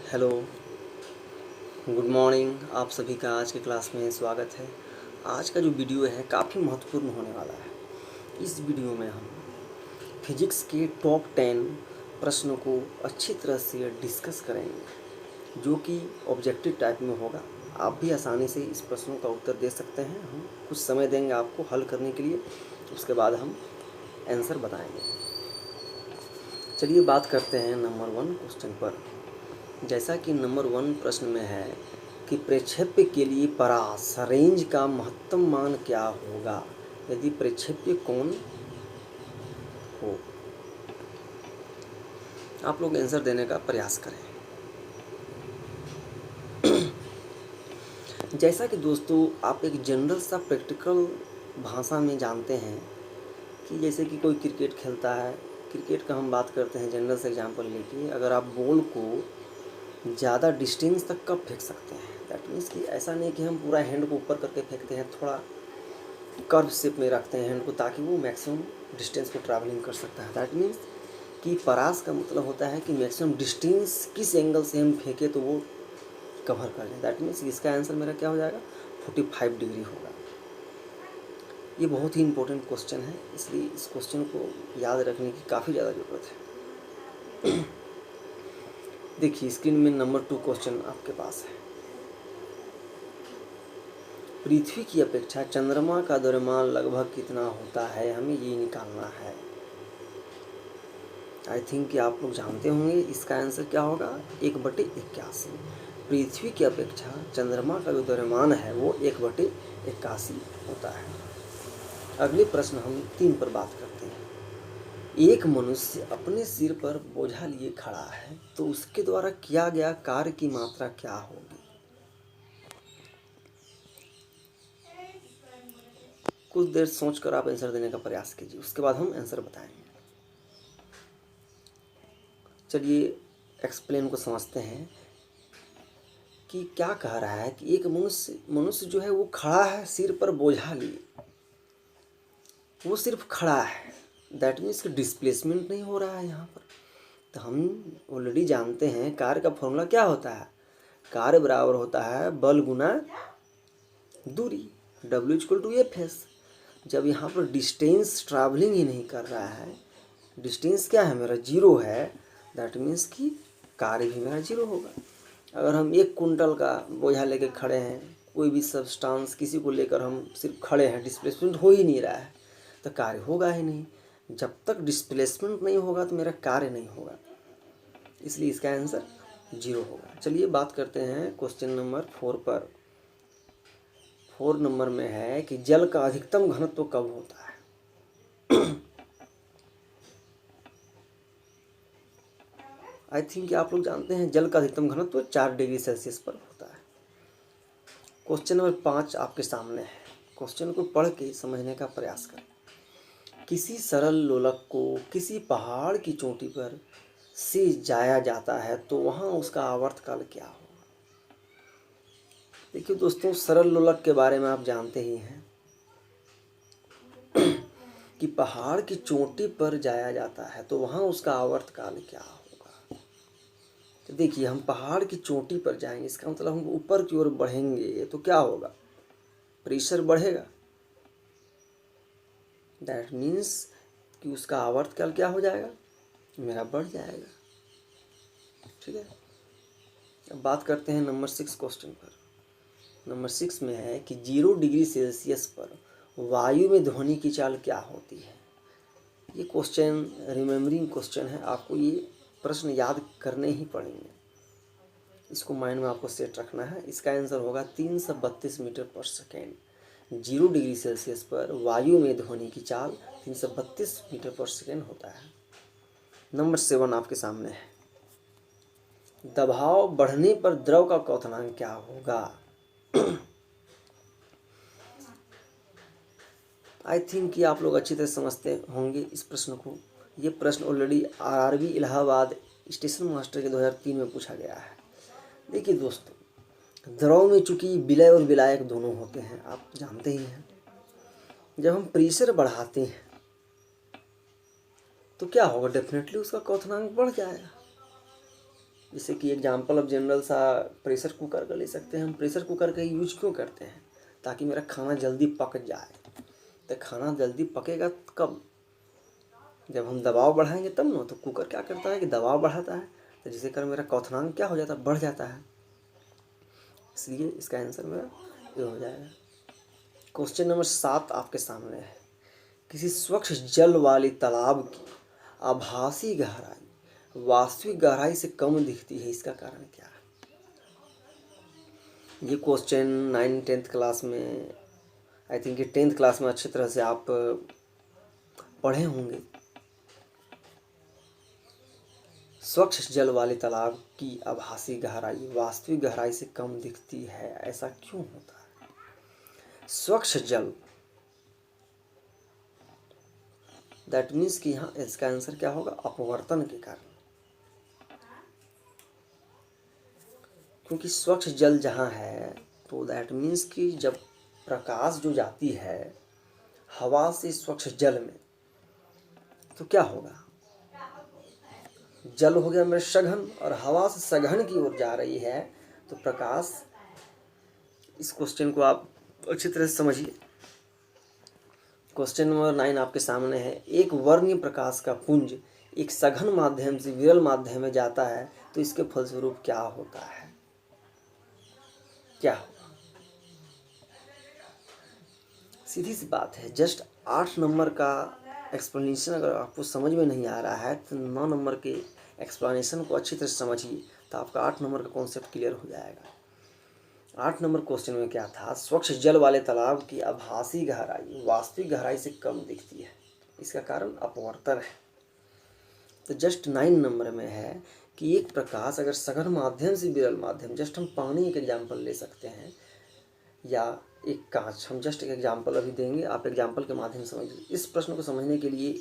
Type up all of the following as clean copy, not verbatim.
Hello, good morning. आप सभी का आज के क्लास में स्वागत है। आज का जो वीडियो है काफ़ी महत्वपूर्ण होने वाला है। इस वीडियो में हम फिजिक्स के टॉप 10 प्रश्नों को अच्छी तरह से डिस्कस करेंगे, जो कि ऑब्जेक्टिव टाइप में होगा। आप भी आसानी से इस प्रश्नों का उत्तर दे सकते हैं। हम कुछ समय देंगे आपको हल करने के लिए, उसके बाद हम आंसर बताएंगे। चलिए बात करते हैं नंबर 1 क्वेश्चन पर। जैसा कि नंबर 1 प्रश्न में है कि प्रक्षेप्य के लिए परास रेंज का महत्तम मान क्या होगा यदि प्रक्षेप्य कोण हो। आप लोग आंसर देने का प्रयास करें। जैसा कि दोस्तों आप एक जनरल सा प्रैक्टिकल भाषा में जानते हैं कि जैसे कि कोई क्रिकेट खेलता है, क्रिकेट का हम बात करते हैं जनरल से एग्जांपल लेके, अगर आप बॉल को ज़्यादा डिस्टेंस तक कब फेंक सकते हैं। दैट मीन्स कि ऐसा नहीं कि हम पूरा हैंड को ऊपर करके फेंकते हैं, थोड़ा कर्व शेप में रखते हैं हैंड को ताकि वो मैक्सिमम डिस्टेंस पे ट्रैवलिंग कर सकता है। दैट मीन्स कि परास का मतलब होता है कि मैक्सिमम डिस्टेंस किस एंगल से हम फेंके तो वो कवर कर लें। दैट मीन्स इसका आंसर मेरा क्या हो जाएगा, 45 डिग्री होगा। ये बहुत ही इंपॉर्टेंट क्वेश्चन है, इसलिए इस क्वेश्चन को याद रखने की काफ़ी ज़्यादा ज़रूरत है। देखिए स्क्रीन में नंबर 2 क्वेश्चन आपके पास है। पृथ्वी की अपेक्षा चंद्रमा का द्रव्यमान लगभग कितना होता है, हमें ये निकालना है। आई थिंक कि आप लोग जानते होंगे इसका आंसर क्या होगा, 1/81। पृथ्वी की अपेक्षा चंद्रमा का जो द्रव्यमान है वो 1/81 होता है। अगले प्रश्न हम 3 पर बात करते हैं। एक मनुष्य अपने सिर पर बोझा लिए खड़ा है तो उसके द्वारा किया गया कार्य की मात्रा क्या होगी। कुछ देर सोचकर आप आंसर देने का प्रयास कीजिए, उसके बाद हम आंसर बताएंगे। चलिए एक्सप्लेन को समझते हैं कि क्या कह रहा है कि एक मनुष्य जो है वो खड़ा है सिर पर बोझा लिए, वो सिर्फ खड़ा है। दैट मीन्स कि डिस्प्लेसमेंट नहीं हो रहा है यहाँ पर। तो हम ऑलरेडी जानते हैं कार्य का फॉर्मूला क्या होता है, कार्य बराबर होता है बल गुना दूरी, W=F। जब यहाँ पर डिस्टेंस ट्रैवलिंग ही नहीं कर रहा है, डिस्टेंस क्या है मेरा 0 है, दैट मीन्स कि कार्य भी मेरा 0 होगा। अगर हम 1 कुंटल का बोझा लेके खड़े हैं, कोई भी सब्सटेंस किसी को लेकर हम सिर्फ खड़े हैं, डिस्प्लेसमेंट हो ही नहीं रहा है, तो कार्य होगा ही नहीं। जब तक डिस्प्लेसमेंट नहीं होगा तो मेरा कार्य नहीं होगा, इसलिए इसका आंसर 0 होगा। चलिए बात करते हैं क्वेश्चन नंबर 4 पर। 4 नंबर में है कि जल का अधिकतम घनत्व कब होता है। आई थिंक आप लोग जानते हैं जल का अधिकतम घनत्व 4 डिग्री सेल्सियस पर होता है। क्वेश्चन नंबर 5 आपके सामने है। क्वेश्चन को पढ़ के समझने का प्रयास करें। किसी सरल लोलक को किसी पहाड़ की चोटी पर से जाया जाता है तो वहाँ उसका आवर्तकाल क्या होगा। देखिए दोस्तों, सरल लोलक के बारे में आप जानते ही हैं कि पहाड़ की चोटी पर जाया जाता है तो वहाँ उसका आवर्तकाल क्या होगा। तो देखिए हम पहाड़ की चोटी पर जाएंगे, इसका मतलब हम ऊपर की ओर बढ़ेंगे तो क्या होगा, प्रेशर बढ़ेगा। दैट मीन्स कि उसका आवर्तकाल क्या हो जाएगा, मेरा बढ़ जाएगा। ठीक है, अब बात करते हैं नंबर 6 क्वेश्चन पर। नंबर 6 में है कि 0 डिग्री सेल्सियस पर वायु में ध्वनि की चाल क्या होती है। ये क्वेश्चन रिमेम्बरिंग क्वेश्चन है, आपको ये प्रश्न याद करने ही पड़ेंगे, इसको माइंड में आपको सेट रखना है। इसका आंसर होगा 332 मीटर पर सेकेंड। 0 डिग्री सेल्सियस पर वायु में ध्वनि की चाल 332 मीटर पर सेकेंड होता है। नंबर 7 आपके सामने है। दबाव बढ़ने पर द्रव का क्वथनांक क्या होगा। आई थिंक कि आप लोग अच्छी तरह समझते होंगे इस प्रश्न को। ये प्रश्न already RRB Allahabad station master के 2003 में पूछा गया है। देखिए दोस्तों, द्रव में चूंकि विलय और विलायक दोनों होते हैं, आप जानते ही हैं। जब हम प्रेशर बढ़ाते हैं तो क्या होगा, डेफिनेटली उसका क्वथनांक बढ़ जाएगा। जैसे कि एग्जाम्पल ऑफ जनरल सा प्रेशर कुकर का ले सकते हैं हम। प्रेशर कुकर का यूज क्यों करते हैं? ताकि मेरा खाना जल्दी पक जाए। तो खाना जल्दी पकेगा कब? जब हम दबाव बढ़ाएंगे तब ना। तो कुकर क्या करता है कि दबाव बढ़ाता है, तो जिससे कारण मेरा क्वथनांक क्या हो जाता है? बढ़ जाता है। इसलिए इसका आंसर मेरा ये हो जाएगा। क्वेश्चन नंबर 7 आपके सामने है। किसी स्वच्छ जल वाली तालाब की आभासी गहराई वास्तविक गहराई से कम दिखती है, इसका कारण क्या है? ये क्वेश्चन 9th-10th क्लास में, आई थिंक ये 10th क्लास में अच्छी तरह से आप पढ़े होंगे। स्वच्छ जल वाले तालाब की आभासी गहराई वास्तविक गहराई से कम दिखती है, ऐसा क्यों होता है? स्वच्छ जल, दैट मीन्स कि यहाँ इसका आंसर क्या होगा? अपवर्तन के कारण। क्योंकि स्वच्छ जल जहाँ है तो दैट मीन्स कि जब प्रकाश जो जाती है हवा से स्वच्छ जल में, तो क्या होगा? जल हो गया मेरा सघन और हवा से सघन की ओर जा रही है, तो प्रकाश। इस क्वेश्चन को आप अच्छी तरह से समझिए। क्वेश्चन नंबर 9 आपके सामने है। एक वर्णीय प्रकाश का पुंज एक सघन माध्यम से विरल माध्यम में जाता है, तो इसके फलस्वरूप क्या होता है? क्या होगा? सीधी सी बात है। जस्ट 8 नंबर का एक्सप्लेनेशन अगर आपको समझ में नहीं आ रहा है तो 9 नंबर के एक्सप्लेनेशन को अच्छी तरह से समझिए, तो आपका 8 नंबर का कॉन्सेप्ट क्लियर हो जाएगा। 8 नंबर क्वेश्चन में क्या था? स्वच्छ जल वाले तालाब की आभासी गहराई वास्तविक गहराई से कम दिखती है, इसका कारण अपवर्तन है। तो जस्ट 9 नंबर में है कि एक प्रकाश अगर सघन माध्यम से विरल माध्यम, जस्ट हम पानी एक एग्जाम्पल ले सकते हैं या एक कांच, हम जस्ट एक एग्जाम्पल अभी देंगे, आप एग्जाम्पल के माध्यम से समझिए। इस प्रश्न को समझने के लिए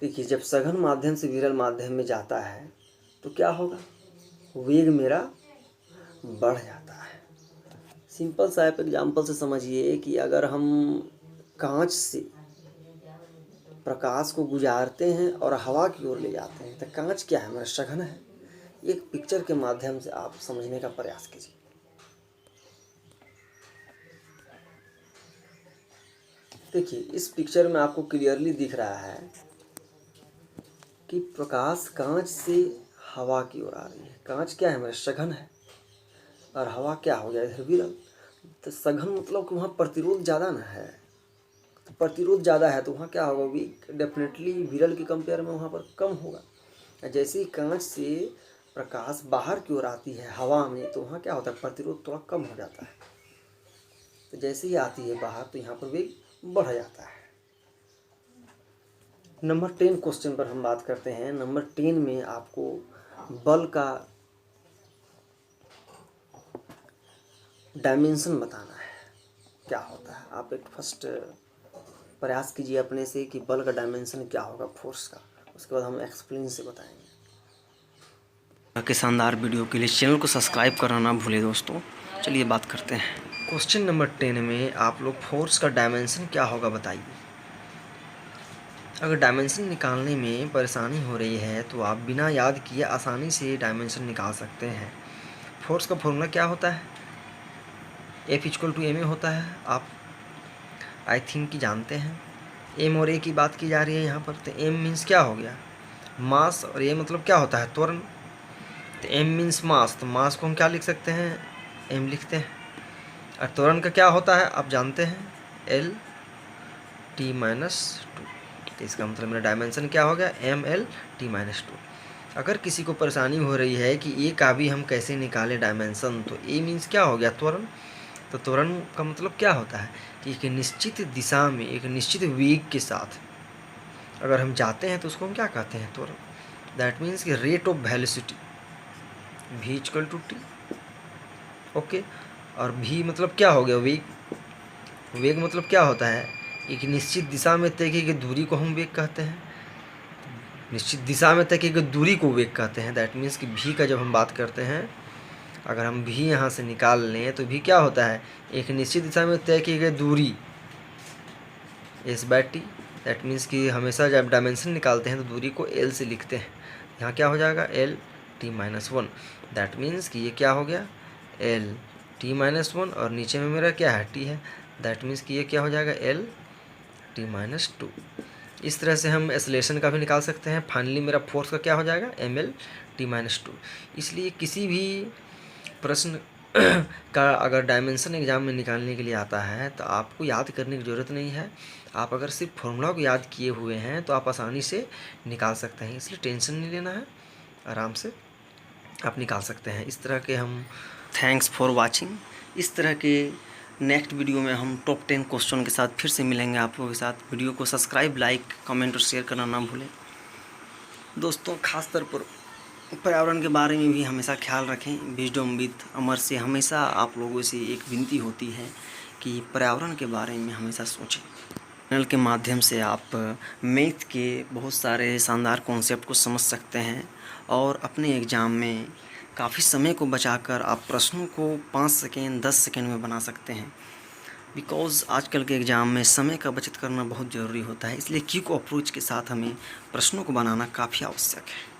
देखिए, जब सघन माध्यम से विरल माध्यम में जाता है तो क्या होगा? वेग मेरा बढ़ जाता है। सिंपल सा आप एग्जाम्पल से समझिए कि अगर हम कांच से प्रकाश को गुजारते हैं और हवा की ओर ले जाते हैं, तो कांच क्या है? मेरा सघन है। एक पिक्चर के माध्यम से आप समझने का प्रयास कीजिए। देखिए, इस पिक्चर में आपको क्लियरली दिख रहा है कि प्रकाश कांच से हवा की ओर आ रही है। कांच क्या है? मेरा सघन है और हवा क्या हो गया? इधर विरल। तो सघन मतलब कि वहाँ प्रतिरोध ज़्यादा ना है, तो प्रतिरोध ज़्यादा है तो वहाँ क्या होगा? भी डेफिनेटली विरल के कंपेयर में वहाँ पर कम होगा। जैसे ही कांच से प्रकाश बाहर की ओर आती है हवा में, तो वहाँ क्या होता है? प्रतिरोध थोड़ा कम हो जाता है। तो जैसे ही आती है बाहर तो यहाँ पर वेग बढ़ जाता है। नंबर 10 क्वेश्चन पर हम बात करते हैं। नंबर 10 में आपको बल का डायमेंशन बताना है, क्या होता है। आप एक फर्स्ट प्रयास कीजिए अपने से कि बल का डायमेंशन क्या होगा फोर्स का, उसके बाद हम एक्सप्लेन से बताएंगे। के शानदार वीडियो के लिए चैनल को सब्सक्राइब करना ना भूलें दोस्तों। चलिए बात करते हैं। क्वेश्चन नंबर 10 में आप लोग फोर्स का डायमेंशन क्या होगा बताइए। अगर डायमेंशन निकालने में परेशानी हो रही है तो आप बिना याद किए आसानी से डायमेंशन निकाल सकते हैं। फोर्स का फॉर्मूला क्या होता है? F=ma होता है। आप आई थिंक कि जानते हैं। m और a की बात की जा रही है यहाँ पर, तो m मीन्स क्या हो गया? मास, और a मतलब क्या होता है? त्वरण। तो m मीन्स मास, तो मास को हम क्या लिख सकते हैं? m लिखते हैं। और त्वरण का क्या होता है? आप जानते हैं, L/t-2। तो इसका मतलब मेरा डायमेंशन क्या हो गया? mL/t-2। अगर किसी को परेशानी हो रही है कि a का भी हम कैसे निकालें डायमेंशन, तो a मीन्स क्या हो गया? त्वरण। तो त्वरण का मतलब क्या होता है कि एक निश्चित दिशा में एक निश्चित वेग के साथ अगर हम जाते हैं तो उसको हम क्या कहते हैं? त्वरण। दैट मीन्स कि rate of velocity v=t। Okay. और v मतलब क्या हो गया? वेग। वेग मतलब क्या होता है? एक निश्चित दिशा में तय की गई दूरी को हम वेग कहते हैं। निश्चित दिशा में तय की गई दूरी को वेग कहते हैं। दैट मीन्स कि v का जब हम बात करते हैं, अगर हम v यहाँ से निकाल लें तो v क्या होता है? एक निश्चित दिशा में तय की गई दूरी s/t दैट मीन्स कि हमेशा जब डायमेंशन निकालते हैं तो दूरी को l से लिखते हैं। यहाँ क्या हो जाएगा l t-1। दैट मीन्स कि ये क्या हो गया l t-1 और नीचे में मेरा क्या है t है। दैट मीन्स कि ये क्या हो जाएगा l t-2। इस तरह से हम एक्सेलरेशन का भी निकाल सकते हैं। फाइनली मेरा फोर्स का क्या हो जाएगा ml t-2। इसलिए किसी भी प्रश्न का अगर डायमेंशन एग्ज़ाम में निकालने के लिए आता है तो आपको याद करने की ज़रूरत नहीं है। आप अगर सिर्फ फॉर्मूला को याद किए हुए हैं तो आप आसानी से निकाल सकते हैं, इसलिए टेंशन नहीं लेना है, आराम से आप निकाल सकते हैं। इस तरह के हम थैंक्स फॉर वाचिंग। इस तरह के नेक्स्ट वीडियो में हम टॉप 10 क्वेश्चन के साथ फिर से मिलेंगे आप लोगों के साथ। वीडियो को सब्सक्राइब, लाइक, कमेंट और शेयर करना ना भूलें। दोस्तों, खास तौर पर पर्यावरण के बारे में भी हमेशा ख्याल रखें। विजडम विद अमर से हमेशा आप लोगों से एक विनती होती है कि पर्यावरण के बारे में हमेशा सोचें। चैनल के माध्यम से आप मैथ के बहुत सारे शानदार कॉन्सेप्ट को समझ सकते हैं और अपने एग्ज़ाम में काफ़ी समय को बचाकर आप प्रश्नों को 5 सेकेंड 10 सेकेंड में बना सकते हैं। बिकॉज़ आजकल के एग्ज़ाम में समय का बचत करना बहुत ज़रूरी होता है, इसलिए क्विक अप्रोच के साथ हमें प्रश्नों को बनाना काफ़ी आवश्यक है।